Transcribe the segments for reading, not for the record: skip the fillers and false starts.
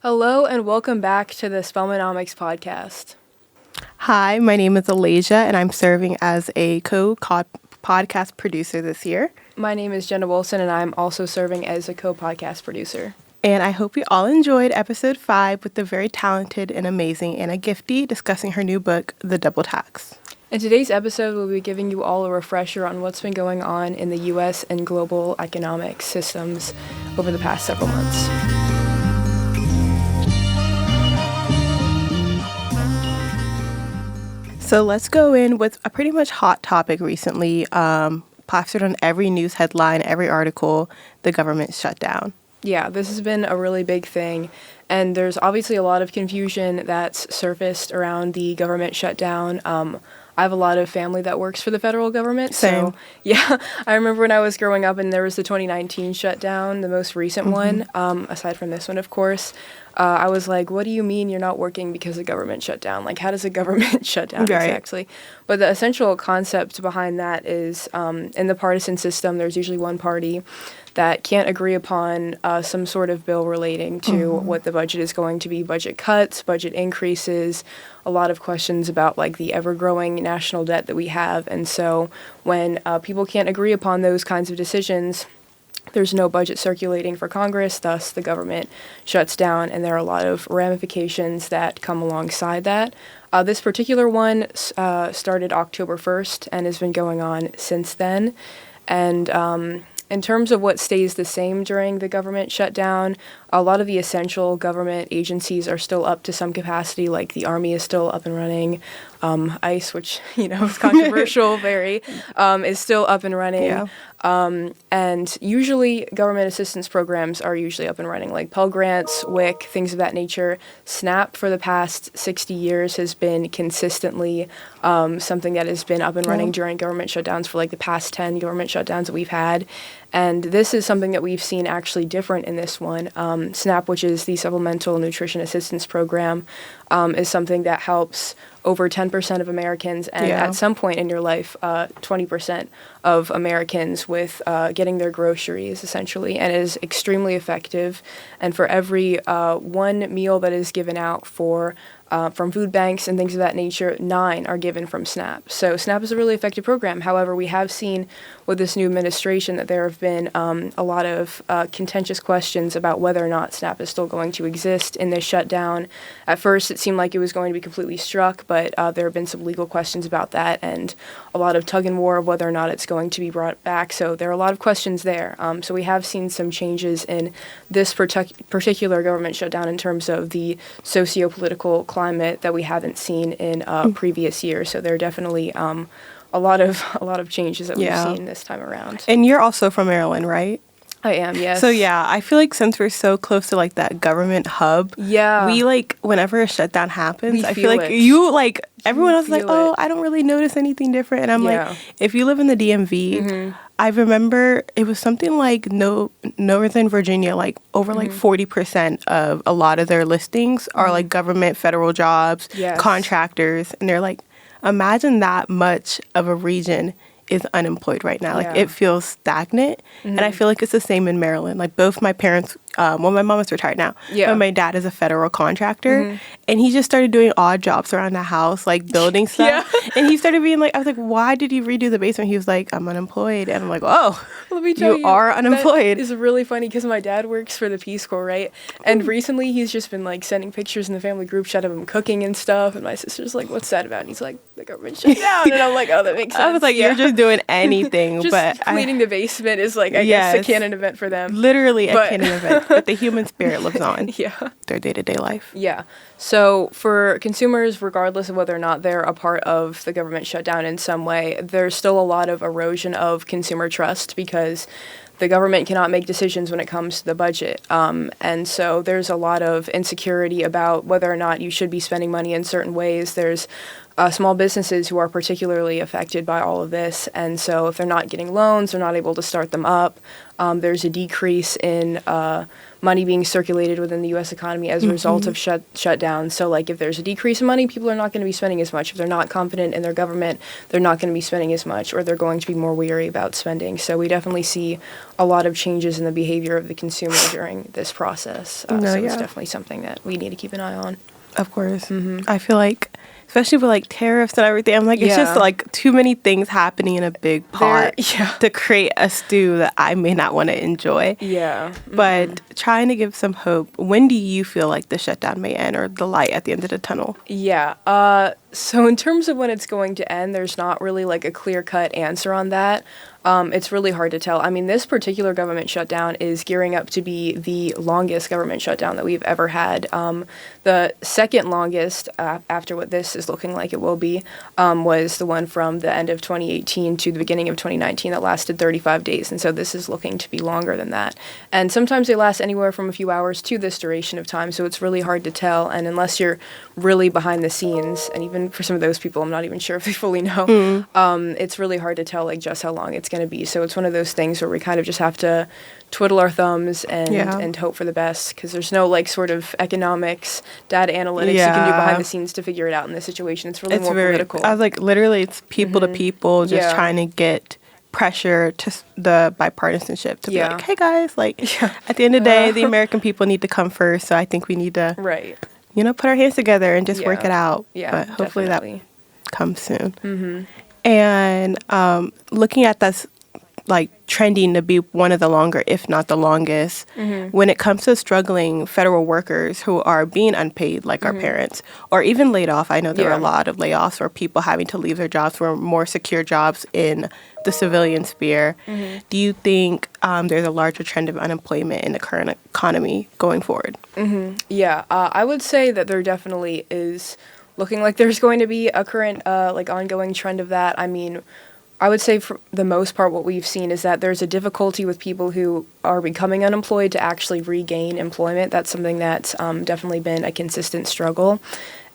Hello and welcome back to the Spellmanomics podcast. Hi, my name is Alajah, and I'm serving as a co-podcast producer this year. My name is Jenna Wilson, and I'm also serving as a co-podcast producer. And I hope you all enjoyed episode 5 with the very talented and amazing Anna Gifty discussing her new book, The Double Tax. In today's episode, we'll be giving you all a refresher on what's been going on in the U.S. and global economic systems over the past several months. So let's go in with a pretty much hot topic recently, plastered on every news headline, every article, the government shutdown. Yeah, this has been a really big thing, and there's obviously a lot of confusion that's surfaced around the government shutdown. I have a lot of family that works for the federal government. Same. So, yeah, I remember when I was growing up and there was the 2019 shutdown, the most recent one, aside from this one, of course. I was like, what do you mean you're not working because the government shut down? Like, how does a government shut down exactly? But the essential concept behind that is in the partisan system, there's usually one party that can't agree upon some sort of bill relating to what the budget is going to be, budget cuts, budget increases, a lot of questions about like the ever-growing national debt that we have. And so when people can't agree upon those kinds of decisions, there's no budget circulating for Congress, thus the government shuts down, and there are a lot of ramifications that come alongside that. This particular one started October 1st and has been going on since then. And in terms of what stays the same during the government shutdown, a lot of the essential government agencies are still up to some capacity, like the Army is still up and running. ICE, which, is controversial, is still up and running. Yeah. And usually government assistance programs are usually up and running, like Pell Grants, WIC, things of that nature. SNAP for the past 60 years has been consistently something that has been up and running during government shutdowns for like the past 10 government shutdowns that we've had. And this is something that we've seen actually different in this one. SNAP, which is the Supplemental Nutrition Assistance Program, is something that helps over 10% of Americans, and at some point in your life, 20% of Americans with getting their groceries, essentially, and it is extremely effective. And for every one meal that is given out from food banks and things of that nature, 9 are given from SNAP. So SNAP is a really effective program. However, we have seen with this new administration that there have been a lot of contentious questions about whether or not SNAP is still going to exist in this shutdown. At first, it seemed like it was going to be completely struck, but there have been some legal questions about that and a lot of tug and war of whether or not it's going to be brought back. So there are a lot of questions there. So we have seen some changes in this particular government shutdown in terms of the socio-political climate that we haven't seen in previous years. So there are definitely a lot of changes that we've seen this time around. And you're also from Maryland, right? I am, yes. So yeah, I feel like since we're so close to like that government hub, we like whenever a shutdown happens, I feel like everyone else is like, oh, I don't really notice anything different. And I'm like, if you live in the DMV, I remember it was something like Northern Virginia, like over like 40% of a lot of their listings are like government, federal jobs, contractors. And they're like, imagine that much of a region is unemployed right now. Like it feels stagnant. And I feel like it's the same in Maryland. Like both my parents, my mom is retired now, but my dad is a federal contractor. And he just started doing odd jobs around the house, like building stuff. And he started being like, I was like, why did you redo the basement? He was like, I'm unemployed. And I'm like, oh, let me tell you, are unemployed. It's really funny because my dad works for the Peace Corps, right? And recently he's just been like sending pictures in the family group chat of him cooking and stuff. And my sister's like, what's that about? And he's like, the government shut down. And I'm like, oh, that makes sense. I was like, you're just doing anything. Just but cleaning the basement is like, I guess, a canon event for them. Literally a canon event. But the human spirit lives on. Their day-to-day life. Yeah. So for consumers, regardless of whether or not they're a part of the government shutdown in some way, there's still a lot of erosion of consumer trust because the government cannot make decisions when it comes to the budget. And so there's a lot of insecurity about whether or not you should be spending money in certain ways. There's small businesses who are particularly affected by all of this. And so if they're not getting loans, they're not able to start them up. There's a decrease in money being circulated within the U.S. economy as a result of shutdown. So, like, if there's a decrease in money, people are not going to be spending as much. If they're not confident in their government, they're not going to be spending as much, or they're going to be more weary about spending. So we definitely see a lot of changes in the behavior of the consumer during this process. So it's definitely something that we need to keep an eye on. Of course. I feel like, especially with like tariffs and everything, I'm like, it's just like too many things happening in a big pot to create a stew that I may not want to enjoy. But trying to give some hope. When do you feel like the shutdown may end, or the light at the end of the tunnel? So in terms of when it's going to end, there's not really like a clear-cut answer on that. It's really hard to tell. I mean, this particular government shutdown is gearing up to be the longest government shutdown that we've ever had. The second longest, after what this is looking like it will be, was the one from the end of 2018 to the beginning of 2019 that lasted 35 days. And so this is looking to be longer than that. And sometimes they last anywhere from a few hours to this duration of time. So it's really hard to tell. And unless you're really behind the scenes, and even for some of those people, I'm not even sure if they fully know, it's really hard to tell like just how long it's going to be. So it's one of those things where we kind of just have to twiddle our thumbs and hope for the best, because there's no like sort of economics, data analytics you can do behind the scenes to figure it out in this situation. It's really more political. I was like, literally, it's people to people just trying to get pressure to the bipartisanship to be like, hey guys, like at the end of the day, the American people need to come first. So I think we need to, put our hands together and just work it out. But hopefully that comes soon. And looking at this, like trending to be one of the longer, if not the longest, when it comes to struggling federal workers who are being unpaid, like our parents, or even laid off. I know there are a lot of layoffs or people having to leave their jobs for more secure jobs in the civilian sphere. Do you think there's a larger trend of unemployment in the current economy going forward? I would say that there definitely is looking like there's going to be a current, like ongoing trend of that. I mean, I would say for the most part what we've seen is that there's a difficulty with people who are becoming unemployed to actually regain employment. That's something that's definitely been a consistent struggle.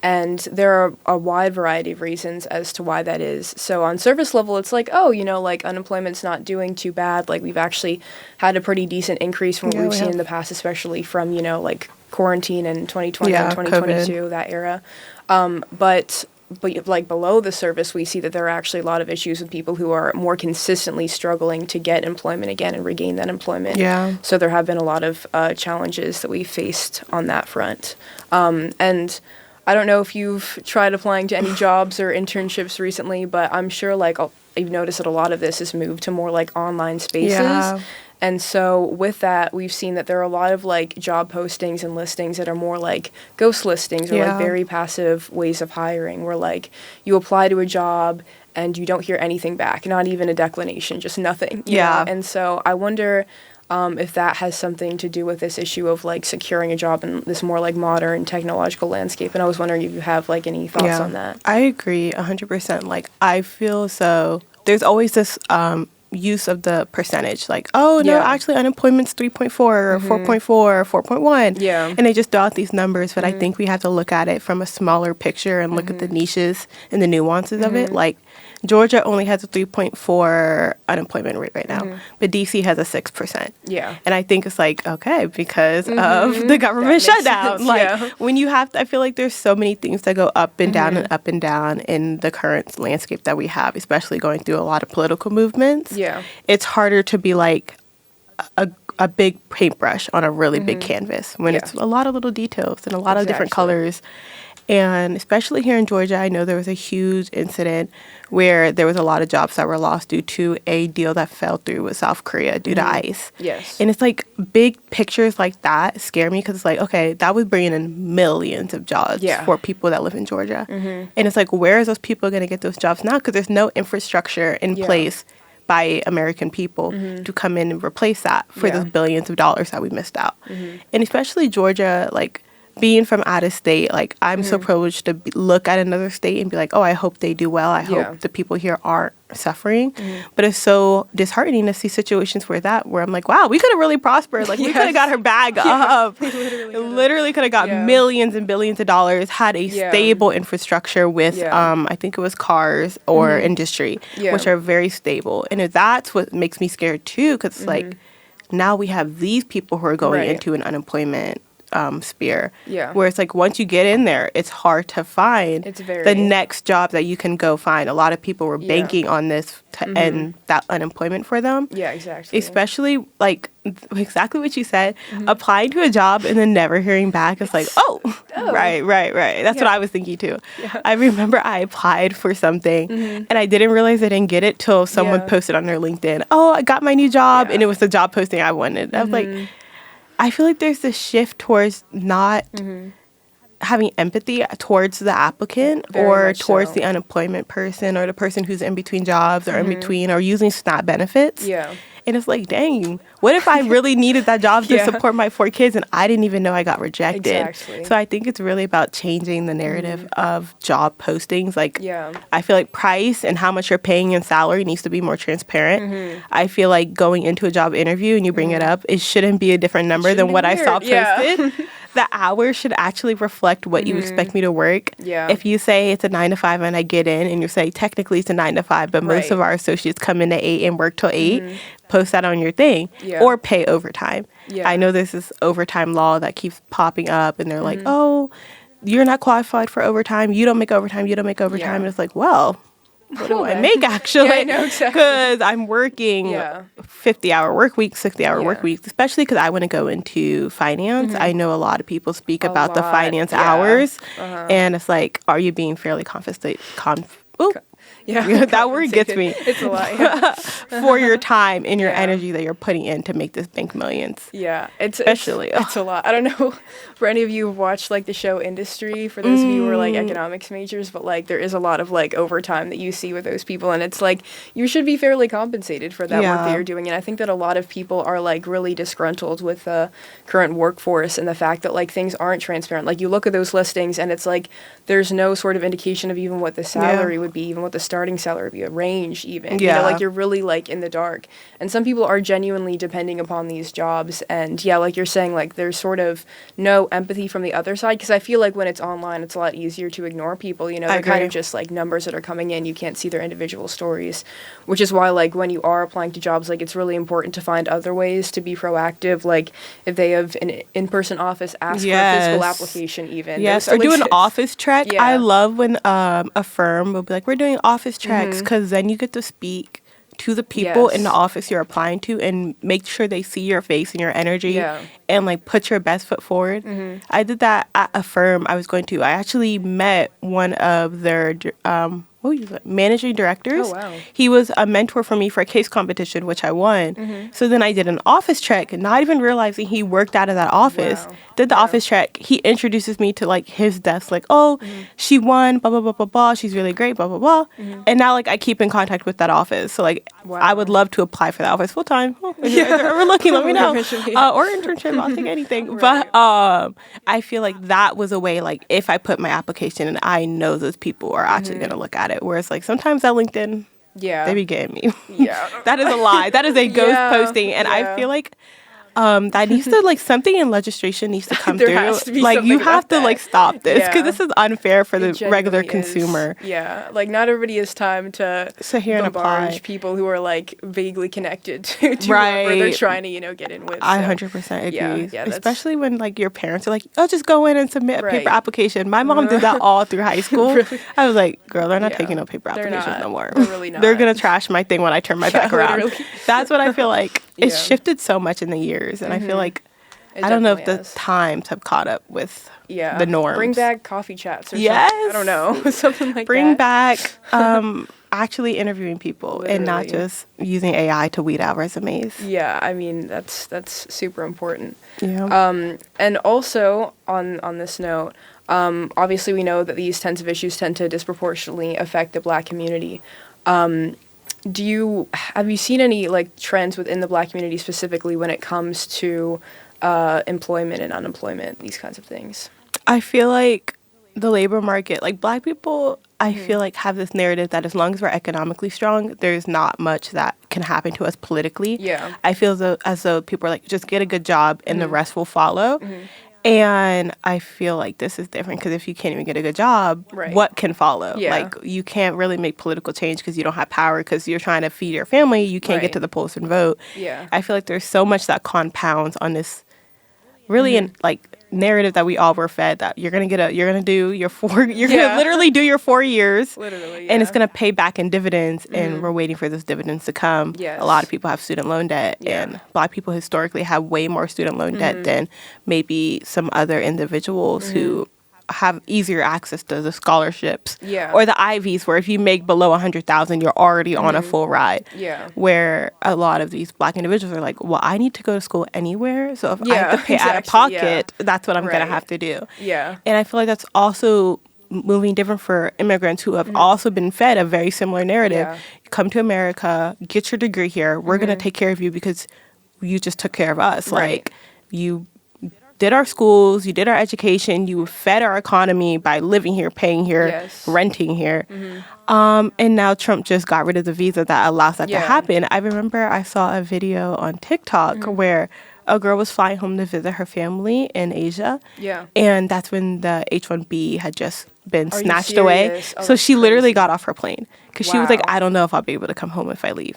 And there are a wide variety of reasons as to why that is. So on surface level, it's like, like unemployment's not doing too bad. Like we've actually had a pretty decent increase from what we've seen in the past, especially from, like quarantine in 2020 and 2022, COVID. That era. But like below the surface, we see that there are actually a lot of issues with people who are more consistently struggling to get employment again and regain that employment. So there have been a lot of challenges that we faced on that front. And I don't know if you've tried applying to any jobs or internships recently, but I'm sure like you've noticed that a lot of this has moved to more like online spaces. And so with that, we've seen that there are a lot of like job postings and listings that are more like ghost listings or like very passive ways of hiring, where like you apply to a job and you don't hear anything back, not even a declination, just nothing. You know? And so I wonder if that has something to do with this issue of like securing a job in this more like modern technological landscape. And I was wondering if you have like any thoughts on that. I agree 100%. Like I feel so there's always this use of the percentage, like, actually unemployment's 3.4 or 4.4 or 4.1. And they just dot these numbers, but I think we have to look at it from a smaller picture and look at the niches and the nuances of it. Like Georgia only has a 3.4 unemployment rate right now, but DC has a 6%. And I think it's like, okay, because of the government shutdown. Like when you have to, I feel like there's so many things that go up and down and up and down in the current landscape that we have, especially going through a lot of political movements. It's harder to be like a big paintbrush on a really big canvas when it's a lot of little details and a lot of different colors. And especially here in Georgia, I know there was a huge incident where there was a lot of jobs that were lost due to a deal that fell through with South Korea due to ICE. And it's like big pictures like that scare me, because it's like, okay, that was bringing in millions of jobs for people that live in Georgia. And it's like, where is those people going to get those jobs now? Because there's no infrastructure in place by American people to come in and replace that for those billions of dollars that we missed out. And especially Georgia, like, being from out of state, like I'm so privileged to look at another state and be like, oh, I hope they do well. I hope the people here aren't suffering. But it's so disheartening to see situations where I'm like, wow, we could have really prospered. Like we could have got her bag up. Literally could have got millions and billions of dollars, had a stable infrastructure with, I think it was cars or industry, which are very stable. And that's what makes me scared too, because like now we have these people who are going into an unemployment sphere, where it's like once you get in there, it's hard to find the next job that you can go find. A lot of people were banking on this to end that unemployment for them. Yeah, exactly. Especially like exactly what you said, applying to a job and then never hearing back. It's like, right. That's what I was thinking too. I remember I applied for something and I didn't realize I didn't get it till someone posted on their LinkedIn, oh, I got my new job, and it was the job posting I wanted. I was like, I feel like there's this shift towards not having empathy towards the applicant or towards the unemployment person or the person who's in between jobs or in between or using SNAP benefits. Yeah. And it's like, dang, what if I really needed that job to support my 4 kids and I didn't even know I got rejected? Exactly. So I think it's really about changing the narrative of job postings. Like, I feel like price and how much you're paying in salary needs to be more transparent. I feel like going into a job interview and you bring it up, it shouldn't be a different number than what I saw posted. The hours should actually reflect what you expect me to work. If you say it's a 9 to 5 and I get in and you say technically it's a 9 to 5, but most of our associates come in at 8 and work till 8, post that on your thing or pay overtime. I know there's this overtime law that keeps popping up and they're like, oh, you're not qualified for overtime. You don't make overtime. You don't make overtime. And it's like, well, what do I make actually? I know, exactly. Because I'm working 50-hour work weeks, 60-hour work weeks, especially because I want to go into finance. I know a lot of people speak about the finance hours, and it's like, are you being fairly compensated? That word gets me. It's a lot. For your time and your energy that you're putting in to make this bank millions. Yeah, it's a lot. I don't know for any of you who've watched like the show Industry, for those of you who are like economics majors, but like there is a lot of like overtime that you see with those people, and it's like you should be fairly compensated for that work that you're doing. And I think that a lot of people are like really disgruntled with the current workforce and the fact that like things aren't transparent. Like you look at those listings and it's like there's no sort of indication of even what the salary would be, even what the starting salary would be, a range even. You know, like you're really like in the dark. And some people are genuinely depending upon these jobs. And like you're saying, like there's sort of no empathy from the other side, because I feel like when it's online, it's a lot easier to ignore people. You know, they're kind of just like numbers that are coming in. You can't see their individual stories, which is why like when you are applying to jobs, like it's really important to find other ways to be proactive. Like if they have an in-person office, ask for a physical application even. Yes, or do an office check. I love when a firm will be like, we're doing office checks, because then you get to speak to the people in the office you're applying to and make sure they see your face and your energy and like put your best foot forward. I did that at a firm I was going to. I actually met one of their managing directors. Oh, wow. He was a mentor for me for a case competition, which I won. So then I did an office check, not even realizing he worked out of that office. Did the office check. He introduces me to like his desk, like, oh, she won, blah, blah, blah, blah, blah. She's really great, blah, blah, blah. And now like I keep in contact with that office. So like I would love to apply for that office full time. We're looking, let me know. Or internship, I'll take anything. But I feel like that was a way, like if I put my application and I know those people are actually going to look at it. Whereas like sometimes at LinkedIn, they be getting me. That is a lie. That is a ghost posting. And I feel like that needs to like something in legislation needs to come through. Has to be like you have to that. like stop this, because this is unfair for the regular consumer. Like not everybody has time to sit here and apply people who are like vaguely connected to whoever they're trying to get in with. I 100% agree. Especially when like your parents are like, oh, just go in and submit a paper application. My mom did that all through high school. Really? I was like, girl, they're not taking no paper applications no more. They're really not. They're gonna trash my thing when I turn my back around. Literally. That's what I feel like. It's shifted so much in the years, and I feel like I don't know if the times have caught up with the norms. Bring back coffee chats or something. I don't know. Something like Bring back actually interviewing people and not just using AI to weed out resumes. Yeah, I mean, that's super important. Yeah. And also, on this note, obviously we know that these kinds of issues tend to disproportionately affect the Black community. Have you seen any like trends within the Black community specifically when it comes to employment and unemployment, these kinds of things? I feel like the labor market, like Black people, I feel like have this narrative that as long as we're economically strong, there's not much that can happen to us politically. Yeah. I feel as though people are like, just get a good job and the rest will follow. And I feel like this is different because if you can't even get a good job, what can follow? Yeah. Like, you can't really make political change because you don't have power because you're trying to feed your family. You can't get to the polls and vote. Yeah. I feel like there's so much that compounds on this really narrative that we all were fed that you're gonna do your 4 you're gonna literally do your 4 years and it's gonna pay back in dividends and we're waiting for those dividends to come. A lot of people have student loan debt and Black people historically have way more student loan debt than maybe some other individuals who have easier access to the scholarships or the Ivies, where if you make below 100,000, you're already on a full ride. Where a lot of these Black individuals are like, well, I need to go to school anywhere, so if I have to pay out of pocket, that's what I'm gonna have to do. And I feel like that's also moving different for immigrants who have also been fed a very similar narrative. Come to America, get your degree here. We're gonna take care of you because you just took care of us. Like, you did our schools, you did our education, you fed our economy by living here, paying here, renting here. And now Trump just got rid of the visa that allows that to happen. I remember I saw a video on TikTok where a girl was flying home to visit her family in Asia. And that's when the H-1B had just been snatched away. So she literally got off her plane because she was like, I don't know if I'll be able to come home if I leave.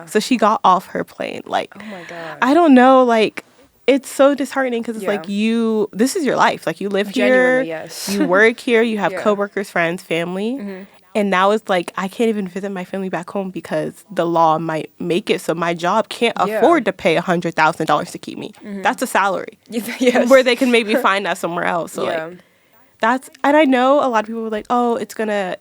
So she got off her plane. Like, oh my God. I don't know, like, it's so disheartening because it's like this is your life. Like, you live here, you work here, you have coworkers, friends, family. And now it's like, I can't even visit my family back home because the law might make it so my job can't afford to pay $100,000 to keep me. That's a salary. Where they can maybe find that somewhere else. So like, and I know a lot of people are like, oh, it's going to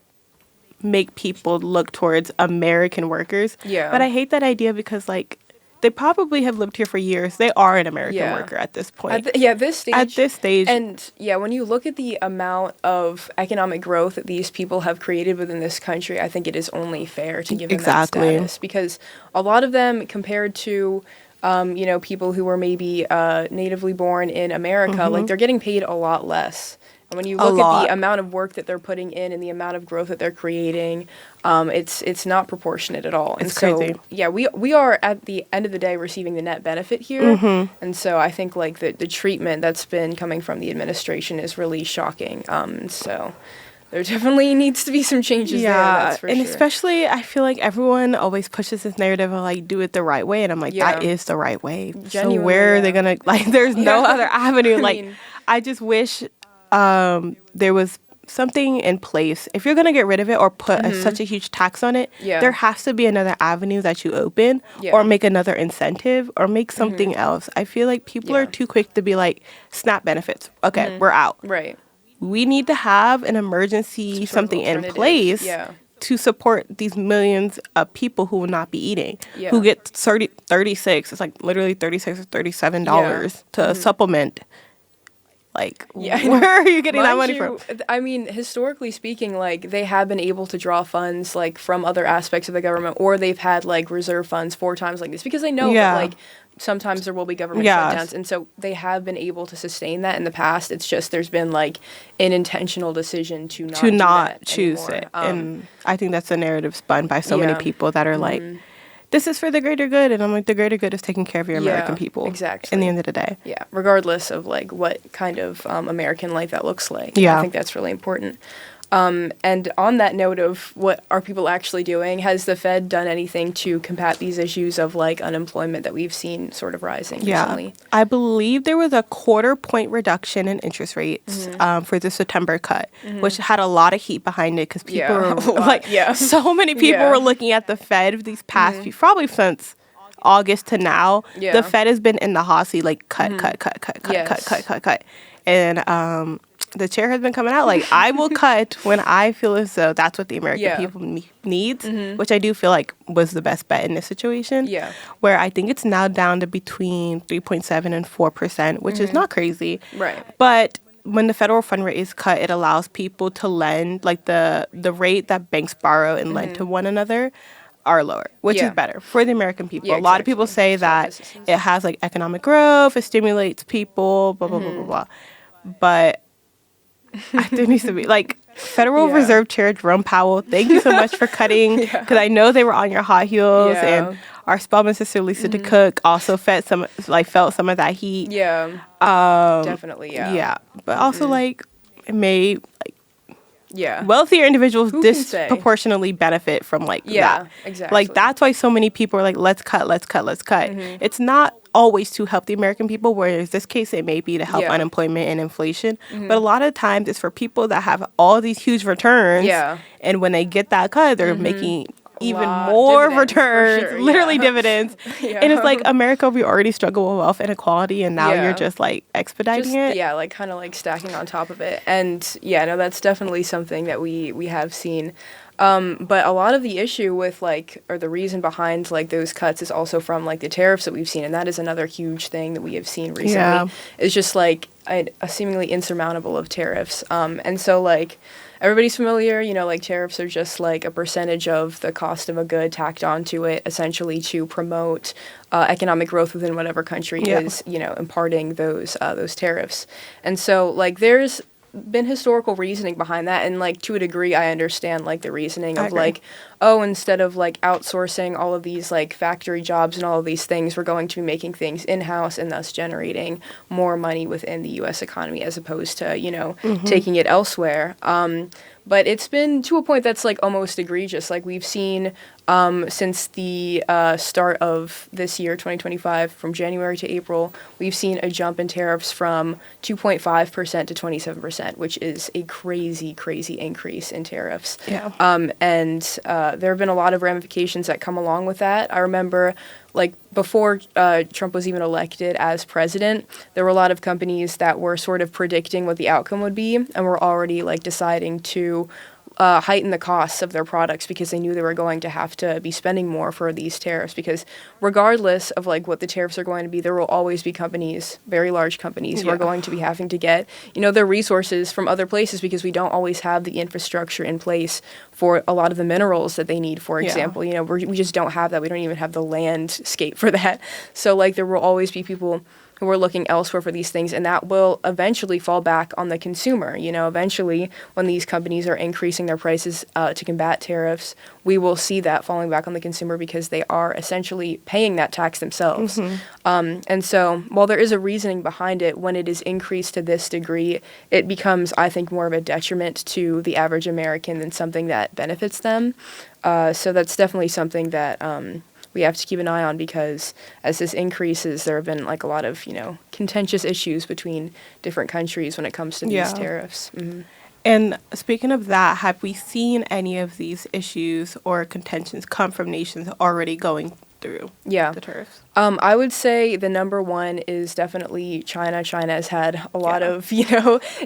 make people look towards American workers. But I hate that idea because, like, they probably have lived here for years. They are an American worker at this point. At this stage. At this stage. And when you look at the amount of economic growth that these people have created within this country, I think it is only fair to give them that status. Because a lot of them, compared to, people who were maybe natively born in America, like, they're getting paid a lot less. And when you look at the amount of work that they're putting in and the amount of growth that they're creating, it's not proportionate at all. It's crazy. We are at the end of the day receiving the net benefit here. And so I think, like, the treatment that's been coming from the administration is really shocking. So there definitely needs to be some changes there, that's for sure. Especially, I feel like everyone always pushes this narrative of, like, do it the right way. And I'm like, that is the right way. So where are they going to, like, there's no other avenue. I just wish there was something in place. If you're going to get rid of it or put such a huge tax on it, there has to be another avenue that you open or make another incentive or make something else. I feel like people are too quick to be like, SNAP benefits. Okay, we're out. Right. We need to have an emergency something in place to support these millions of people who will not be eating, who get 36, it's like literally $36 or $37 to supplement. Like, where are you getting that money from? I mean, historically speaking, like, they have been able to draw funds, like, from other aspects of the government, or they've had, like, reserve funds for times like this, because they know that, like, sometimes there will be government shutdowns, and so they have been able to sustain that in the past. It's just there's been, like, an intentional decision to not choose it. And I think that's the narrative spun by so many people that are like, this is for the greater good. And I'm like, the greater good is taking care of your American people. Exactly. In the end of the day. Yeah. Regardless of, like, what kind of American life that looks like. I think that's really important. And on that note of what are people actually doing, has the Fed done anything to combat these issues of, like, unemployment that we've seen sort of rising recently? I believe there was a 1/4 point reduction in interest rates for the September cut, which had a lot of heat behind it because people were like, so many people were looking at the Fed these past few, probably since August to now. The Fed has been in the hot seat, like, cut. And the chair has been coming out like, I will cut when I feel as though that's what the American people needs, which I do feel like was the best bet in this situation. Where I think it's now down to between 3.7 and 4%, which is not crazy. Right. But when the federal fund rate is cut, it allows people to lend, like, the rate that banks borrow and lend to one another are lower, which is better for the American people. A lot of people say that it has, like, economic growth, it stimulates people, blah, blah, blah, blah, blah. But there needs to be, like, Federal Reserve Chair Jerome Powell, thank you so much for cutting, because I know they were on your high heels, and our Spelman sister Lisa DeCook also felt some of that heat. Yeah, definitely. Yeah, but also like it may wealthier individuals disproportionately benefit from like that. Exactly. Like that's why so many people are like, let's cut. It's not always to help the American people, whereas this case it may be to help unemployment and inflation. But a lot of times it's for people that have all these huge returns. And when they get that cut, they're making even more returns, literally dividends. And it's like, America, we already struggle with wealth inequality, and now you're just like expediting it. Yeah, like kind of like stacking on top of it. And that's definitely something that we have seen. But a lot of the issue with like, or the reason behind like those cuts is also from like the tariffs that we've seen. And that is another huge thing that we have seen recently. It's just like a seemingly insurmountable of tariffs. And so like, everybody's familiar, like tariffs are just like a percentage of the cost of a good tacked onto it, essentially to promote economic growth within whatever country is, imparting those tariffs. And so like there's been historical reasoning behind that, and like to a degree I understand like the reasoning of like, oh, instead of like outsourcing all of these like factory jobs and all of these things, we're going to be making things in-house and thus generating more money within the US economy as opposed to, taking it elsewhere. But it's been to a point that's like almost egregious. Like we've seen since the start of this year, 2025, from January to April, we've seen a jump in tariffs from 2.5% to 27%, which is a crazy, crazy increase in tariffs. And there have been a lot of ramifications that come along with that. I remember like before Trump was even elected as president, there were a lot of companies that were sort of predicting what the outcome would be and were already like deciding to heighten the costs of their products because they knew they were going to have to be spending more for these tariffs, because regardless of like what the tariffs are going to be, there will always be companies, very large companies, who are going to be having to get, their resources from other places because we don't always have the infrastructure in place for a lot of the minerals that they need, for example. We just don't have that. We don't even have the landscape for that. So like there will always be people who are looking elsewhere for these things, and that will eventually fall back on the consumer. Eventually, when these companies are increasing their prices to combat tariffs, we will see that falling back on the consumer because they are essentially paying that tax themselves. And so, while there is a reasoning behind it, when it is increased to this degree, it becomes, I think, more of a detriment to the average American than something that benefits them. So that's definitely something that we have to keep an eye on, because as this increases, there have been like a lot of, contentious issues between different countries when it comes to these tariffs. And speaking of that, have we seen any of these issues or contentions come from nations already going through the tariffs? I would say the number one is definitely China. China has had a lot of,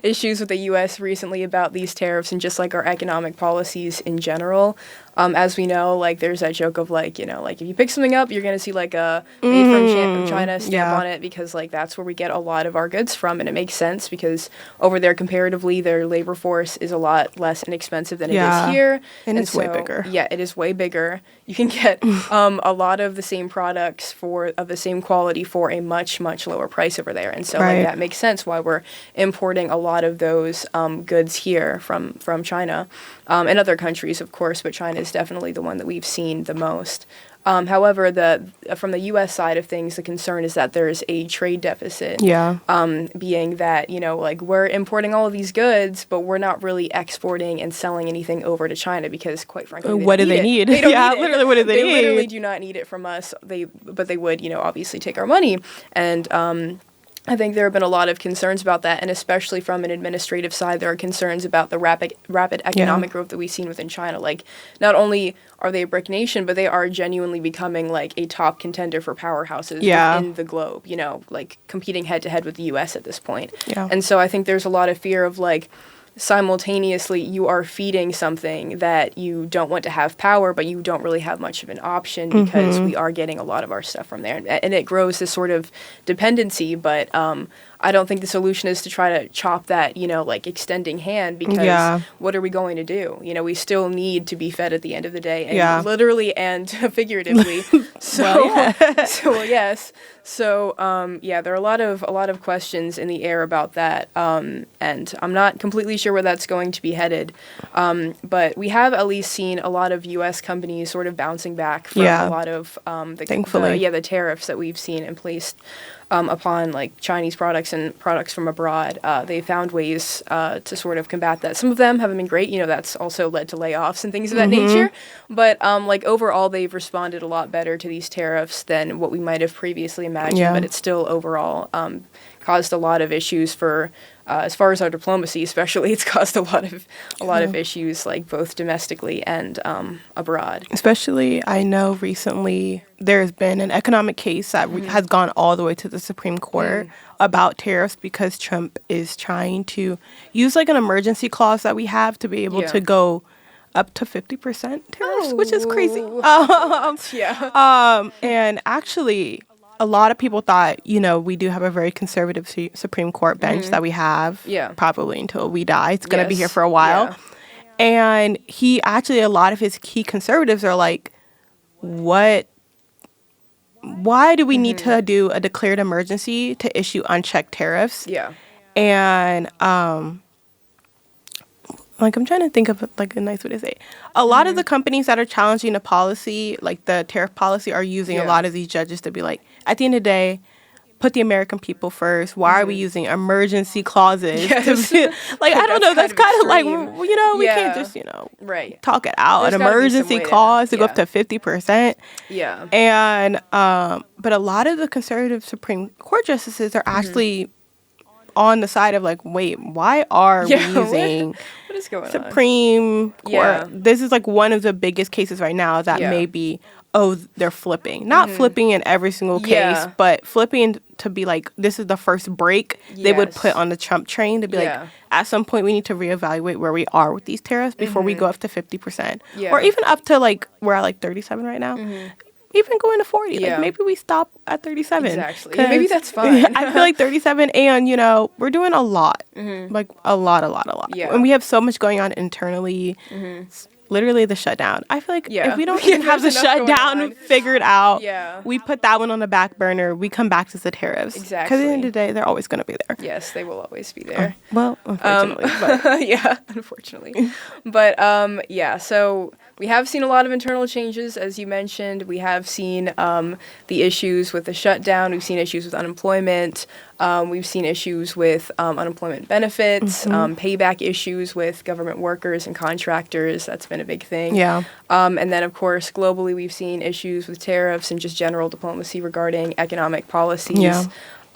issues with the U.S. recently about these tariffs and just like our economic policies in general. As we know, like there's that joke of like, like if you pick something up, you're going to see like a made from China stamp on it, because like that's where we get a lot of our goods from. And it makes sense because over there, comparatively, their labor force is a lot less inexpensive than it is here. And it's way bigger. Yeah, it is way bigger. You can get a lot of the same products of the same quality for a much, much lower price over there. And so like that makes sense why we're importing a lot of those goods here from China and other countries, of course, but China is definitely the one that we've seen the most. However, from the U.S. side of things, the concern is that there's a trade deficit. Being that, like we're importing all of these goods, but we're not really exporting and selling anything over to China because, quite frankly, what do they need? They don't need it. Literally, what do they need? They literally do not need it from us. But they would, obviously take our money. And I think there have been a lot of concerns about that, and especially from an administrative side, there are concerns about the rapid economic growth that we've seen within China. Like, not only are they a brick nation, but they are genuinely becoming like a top contender for powerhouses within the globe, like competing head to head with the U.S. at this point. And so I think there's a lot of fear of like, simultaneously you are feeding something that you don't want to have power, but you don't really have much of an option because we are getting a lot of our stuff from there. And it grows this sort of dependency, but I don't think the solution is to try to chop that, like extending hand, because what are we going to do? We still need to be fed at the end of the day, and literally and figuratively. So, yes. So, there are a lot of questions in the air about that, and I'm not completely sure where that's going to be headed. But we have at least seen a lot of U.S. companies sort of bouncing back from a lot of the tariffs that we've seen and placed upon like Chinese products and products from abroad. They found ways to sort of combat that. Some of them haven't been great. That's also led to layoffs and things of that nature. But like overall, they've responded a lot better to these tariffs than what we might have previously imagined. But it's still overall caused a lot of issues for. As far as our diplomacy, especially, it's caused a lot of issues, like both domestically and abroad. Especially, I know recently there's been an economic case that has gone all the way to the Supreme Court about tariffs, because Trump is trying to use like an emergency clause that we have to be able to go up to 50% tariffs, which is crazy. And actually, a lot of people thought, we do have a very conservative Supreme Court bench that we have probably until we die. It's going to be here for a while. Yeah. And a lot of his key conservatives are like, why do we need to do a declared emergency to issue unchecked tariffs? Yeah. And like, I'm trying to think of like a nice way to say it. A lot of the companies that are challenging the policy, like the tariff policy, are using a lot of these judges to be like, at the end of the day, put the American people first. Why are we using emergency clauses? To be, like, I don't know. That's kind of like, we can't just, talk it out. An emergency clause to go up to 50%. Yeah. And, but a lot of the conservative Supreme Court justices are actually on the side of like, wait, why are we using what is going Supreme Court? Yeah. This is like one of the biggest cases right now that maybe, they're flipping. Not flipping in every single case, but flipping to be like, this is the first break they would put on the Trump train to be like, at some point we need to reevaluate where we are with these tariffs before we go up to 50%. Or even up to like, we're at like 37 right now. Even going to 40. Like, maybe we stop at 37. Exactly. Yeah, maybe that's fine. I feel like 37, and, we're doing a lot. Like, a lot. Yeah. And we have so much going on internally. Literally the shutdown. I feel like if we don't even have the shutdown figured out, we put that one on the back burner, we come back to the tariffs. Exactly. Because at the end of the day, they're always going to be there. Yes, they will always be there. Well, unfortunately. Unfortunately. But, so we have seen a lot of internal changes, as you mentioned. We have seen the issues with the shutdown. We've seen issues with unemployment. We've seen issues with unemployment benefits, payback issues with government workers and contractors. That's been a big thing. Yeah. And then, of course, globally, we've seen issues with tariffs and just general diplomacy regarding economic policies. Yeah.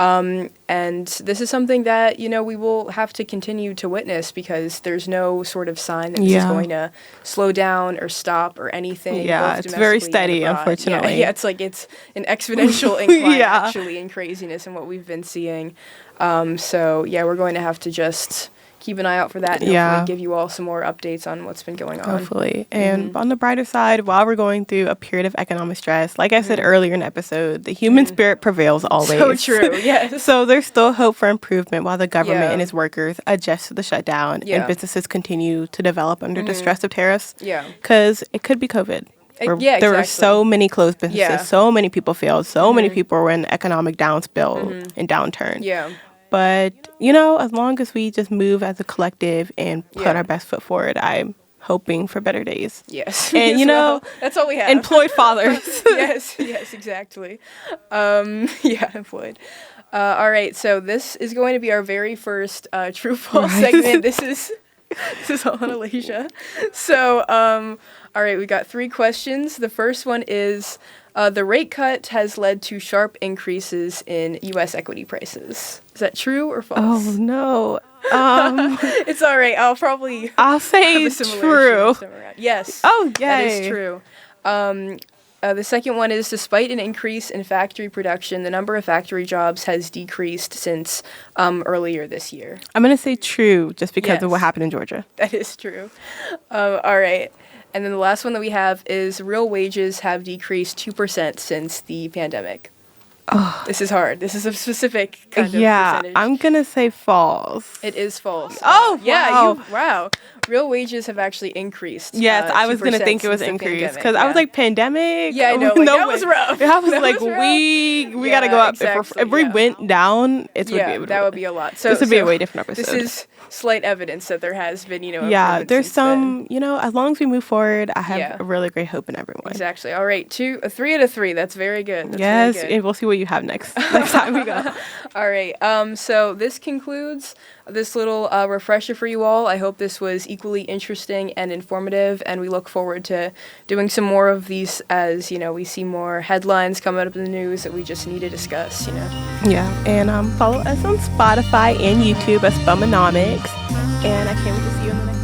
And this is something that, we will have to continue to witness, because there's no sort of sign that this is going to slow down or stop or anything. Yeah, it's very steady, unfortunately. Yeah, it's like it's an exponential incline, actually, in craziness in what we've been seeing. So, we're going to have to just keep an eye out for that and hopefully give you all some more updates on what's been going on. Hopefully. And on the brighter side, while we're going through a period of economic stress, like I said earlier in the episode, the human spirit prevails always. So true, yes. So there's still hope for improvement while the government and its workers adjust to the shutdown and businesses continue to develop under the stress of tariffs. Yeah. Because it could be COVID. There were so many closed businesses, so many people failed, so many people were in economic downspill and downturn. Yeah. But, as long as we just move as a collective and put our best foot forward, I'm hoping for better days. Yes. And, that's all we have. Employed fathers. yes, exactly. Employed. All right, so this is going to be our very first true-false segment. This is all on Alajah. So, all right, we got 3 questions. The first one is, the rate cut has led to sharp increases in U.S. equity prices. Is that true or false? Oh, no. It's all right. I'll say it's true. Yes. Oh, yeah. That is true. The second one is, despite an increase in factory production, the number of factory jobs has decreased since earlier this year. I'm going to say true, just because of what happened in Georgia. That is true. All right. And then the last one that we have is, real wages have decreased 2% since the pandemic. Oh. This is hard. This is a specific kind of percentage. I'm going to say false. It is false. Oh, yeah. Wow. Real wages have actually increased. Yes, I was going to think it was increased because I was like, pandemic? Yeah, I know. Like, that was rough. I was like, we got to go up. Exactly, if we went down, it would be able to. That would be a lot. So this would be a way different episode. This is slight evidence that there has been, there's some, as long as we move forward, I have a really great hope in everyone. Exactly. All right. 3 out of 3. That's very good. Yes, very good. And we'll see what you have next time we go. All right. So this concludes this little refresher for you all. I hope this was equally interesting and informative, and we look forward to doing some more of these as, we see more headlines coming up in the news that we just need to discuss, Yeah, and follow us on Spotify and YouTube as Bummonomics, and I can't wait to see you on the next